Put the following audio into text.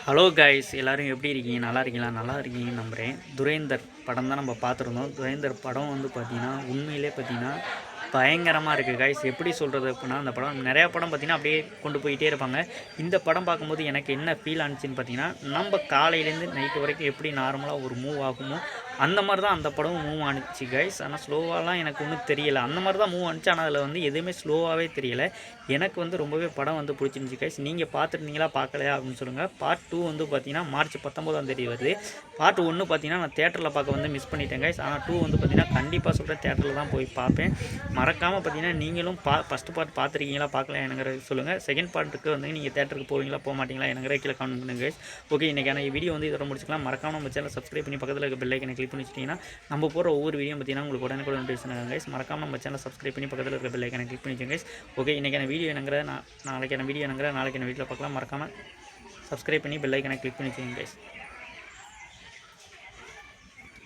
Hello guys, எல்லோரும் எப்படி இருக்கீங்க? நல்லா இருக்கீங்களா? நல்லா இருக்கீங்கன்னு நம்புகிறேன். துரேந்தர் படம் தான் நம்ம பார்த்துருந்தோம். துரேந்தர் படம் வந்து பார்த்திங்கன்னா உண்மையிலே பார்த்திங்கன்னா பயங்கரமாக இருக்குது கைஸ். எப்படி சொல்கிறது அப்படின்னா, அந்த படம் நிறையா படம் பார்த்திங்கன்னா அப்படியே கொண்டு போயிட்டே இருப்பாங்க. இந்த படம் பார்க்கும்போது எனக்கு என்ன ஃபீல் ஆனிச்சின்னு பார்த்திங்கன்னா, நம்ம காலையிலேருந்து நைட்டு வரைக்கும் எப்படி நார்மலாக ஒரு மூவ் ஆகுமோ அந்த மாதிரி தான் அந்த படம் மூவ் ஆனிச்சு கைஸ். ஆனால் ஸ்லோவாலாம் எனக்கு ஒன்றும் தெரியலை. அந்த மாதிரி தான் மூவ் ஆனிச்சு. ஆனால் அதில் வந்து எதுவுமே ஸ்லோவாகவே தெரியலை. எனக்கு வந்து ரொம்பவே படம் வந்து பிடிச்சிருந்துச்சி கைஸ். நீங்கள் பார்த்துருந்தீங்களா பார்க்கலையா அப்படின்னு சொல்லுங்கள். பார்ட் 2 வந்து பார்த்திங்கன்னா மார்ச் 19 வருது. பார்ட் 1 பார்த்திங்கன்னா நான் தேட்டரில் பார்க்க வந்து மிஸ் பண்ணிட்டேன் கைஸ். ஆனால் 2 வந்து பார்த்திங்கன்னா கண்டிப்பாக சொல்கிறேன் தேட்டரில் தான் போய் பார்ப்பேன். மறக்காமல் பார்த்திங்கன்னா நீங்களும் ஃபஸ்ட்டு பார்ட் பார்த்துருக்கீங்களா பார்க்கல எனங்கிற சொல்லுங்கள். செகண்ட் பார்ட்டுக்கு வந்து நீங்கள் தேட்டருக்கு போவீங்களா போக மாட்டீங்களா எனங்கிற கீழே கமெண்ட் பண்ணுங்க கைஸ். ஓகே, இன்றைக்கான வீடியோ வந்து இதோட முடிச்சுக்கலாம். மறக்காமல் நம்ம சேனல் சப்ஸ்கிரைப் பண்ணி பக்கத்தில் இருக்க பெல் ஐக்கனை கிளிக் பண்ணி வச்சிட்டிங்கன்னா நம்ம போகிற ஒவ்வொரு வீடியோ பார்த்திங்கன்னா உங்களுக்கு உடனே பேசுனாங்க கைஸ். மறக்காமல் நம்ம சேனல் சப்ஸ்கிரைப் பண்ணி பக்கத்தில் இருக்க பெல் ஐக்கனை கிளிக் பண்ணி வச்சுங்க கைஸ். ஓகே, இன்றைக்கான வீடியோ என்னங்கிற நாளைக்கான வீடியோ என்னங்கிற நாளைக்கான வீடியோவில் பார்க்கலாம். மறக்காமல் சப்ஸ்கிரைப் பண்ணி பெல் ஐக்கனை கிளிக் பண்ணி வச்சுங்க கைஸ்.